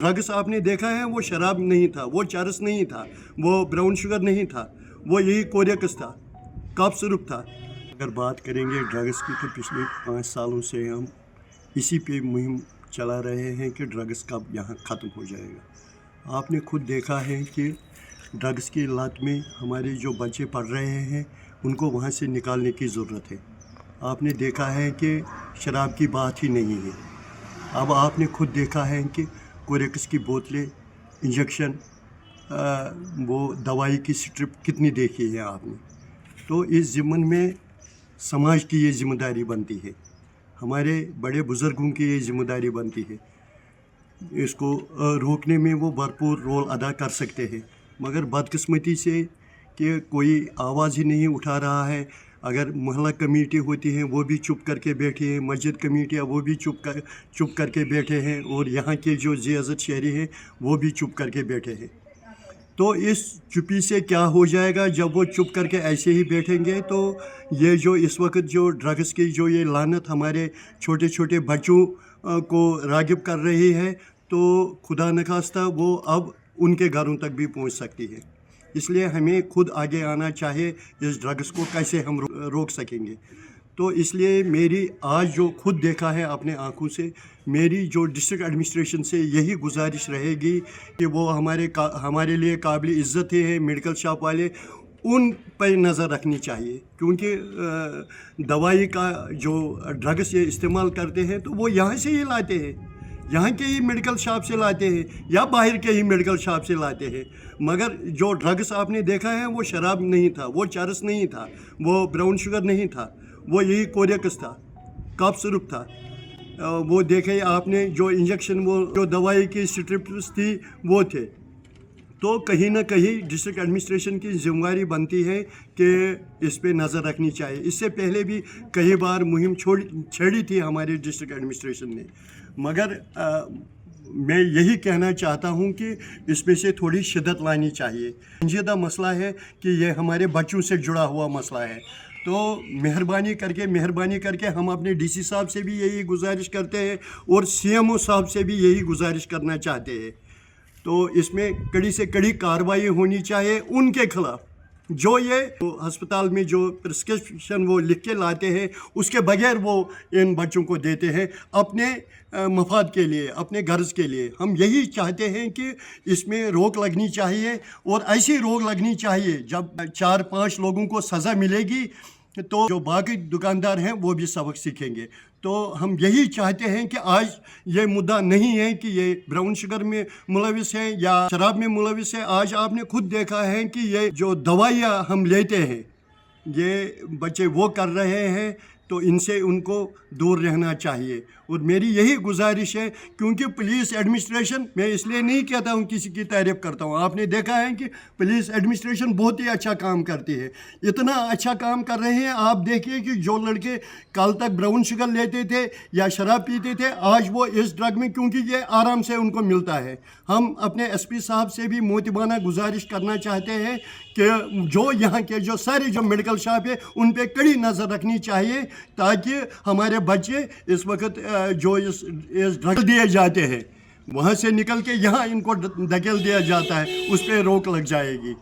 Drugs आपने देखा है, वो शराब नहीं था, वो चरस नहीं था, वो ब्राउन शुगर नहीं था, वो यही कोरियकस था, कफ सिरप था। अगर बात करेंगे ड्रग्स की तो पिछले 5 सालों से हम इसी पे मुहिम चला रहे हैं कि ड्रग्स कब यहाँ ख़त्म हो जाएगा। आपने खुद देखा है कि ड्रग्स की लत में हमारे जो बच्चे पढ़ रहे हैं उनको वहाँ से निकालने की ज़रूरत है। आपने देखा है कि शराब की बात ही नहीं है। अब आपने खुद देखा है कि कोरेक्स की बोतलें, इंजेक्शन, वो दवाई की स्ट्रिप कितनी देखी है आपने। तो इस ज़िम्मन में समाज की ये ज़िम्मेदारी बनती है, हमारे बड़े बुज़ुर्गों की ये ज़िम्मेदारी बनती है। इसको रोकने में वो भरपूर रोल अदा कर सकते हैं, मगर बदकिस्मती से कि कोई आवाज़ ही नहीं उठा रहा है। अगर मोहल्ला कमेटी होती है वो भी चुप करके बैठे हैं, मस्जिद कमेटियाँ वो भी चुप करके बैठे हैं, और यहाँ के जो ज़ियाज़त शहरी हैं वो भी चुप करके बैठे हैं। तो इस चुप्पी से क्या हो जाएगा, जब वो चुप करके ऐसे ही बैठेंगे तो ये जो इस वक्त जो ड्रग्स की जो ये लानत हमारे छोटे छोटे बच्चों को राग़िब कर रही है, तो खुदा नखास्ता वो अब उनके घरों तक भी पहुंच सकती है। इसलिए हमें खुद आगे आना चाहिए, इस ड्रग्स को कैसे हम रोक सकेंगे। तो इसलिए मेरी आज जो खुद देखा है अपने आंखों से, मेरी जो डिस्ट्रिक्ट एडमिनिस्ट्रेशन से यही गुजारिश रहेगी कि वो हमारे लिए काबिल इज़्ज़त है मेडिकल शॉप वाले, उन पर नज़र रखनी चाहिए, क्योंकि दवाई का जो ड्रग्स ये इस्तेमाल करते हैं तो वो यहाँ से ही लाते हैं, यहाँ के ही मेडिकल शॉप से लाते हैं या बाहर के ही मेडिकल शॉप से लाते हैं। मगर जो ड्रग्स आपने देखा है वो शराब नहीं था, वो चरस नहीं था, वो ब्राउन शुगर नहीं था, वो यही कोरियकस था, कफ सिरप था। वो देखे आपने जो इंजेक्शन, वो जो दवाई की स्ट्रिप्स थी वो थे। तो कहीं ना कहीं डिस्ट्रिक्ट एडमिनिस्ट्रेशन की जिम्मेदारी बनती है कि इस पे नज़र रखनी चाहिए। इससे पहले भी कई बार मुहिम छेड़ी थी हमारे डिस्ट्रिक्ट एडमिनिस्ट्रेशन ने, मगर मैं यही कहना चाहता हूं कि इसमें से थोड़ी शिद्दत लानी चाहिए। संजीदा मसला है कि ये हमारे बच्चों से जुड़ा हुआ मसला है। तो मेहरबानी करके हम अपने डीसी साहब से भी यही गुजारिश करते हैं और सीएमओ साहब से भी यही गुजारिश करना चाहते हैं। तो इसमें कड़ी से कड़ी कार्रवाई होनी चाहिए उनके खिलाफ जो ये अस्पताल में जो प्रिस्क्रिप्शन वो लिख के लाते हैं, उसके बगैर वो इन बच्चों को देते हैं अपने मफाद के लिए, अपने गर्ज के लिए। हम यही चाहते हैं कि इसमें रोक लगनी चाहिए, और ऐसी रोक लगनी चाहिए जब 4-5 लोगों को सज़ा मिलेगी तो जो बाकी दुकानदार हैं वो भी सबक सीखेंगे। तो हम यही चाहते हैं कि आज ये मुद्दा नहीं है कि ये ब्राउन शुगर में मुलविस है या शराब में मुलविस है। आज आपने खुद देखा है कि ये जो दवाइयाँ हम लेते हैं ये बच्चे वो कर रहे हैं, तो इनसे उनको दूर रहना चाहिए। और मेरी यही गुजारिश है, क्योंकि पुलिस एडमिनिस्ट्रेशन, मैं इसलिए नहीं कहता हूँ किसी की तारीफ़ करता हूँ, आपने देखा है कि पुलिस एडमिनिस्ट्रेशन बहुत ही अच्छा काम करती है, इतना अच्छा काम कर रहे हैं। आप देखिए कि जो लड़के कल तक ब्राउन शुगर लेते थे या शराब पीते थे, आज वो इस ड्रग में, क्योंकि ये आराम से उनको मिलता है। हम अपने एसपी साहब से भी मोतिबाना गुजारिश करना चाहते हैं कि जो यहाँ के जो सारे जो मेडिकल शॉप है उन पर कड़ी नज़र रखनी चाहिए, ताकि हमारे बच्चे इस वक्त जो इस ड्रग दिए जाते हैं वहाँ से निकल के यहाँ इनको धकेल दिया जाता है, उस पर रोक लग जाएगी।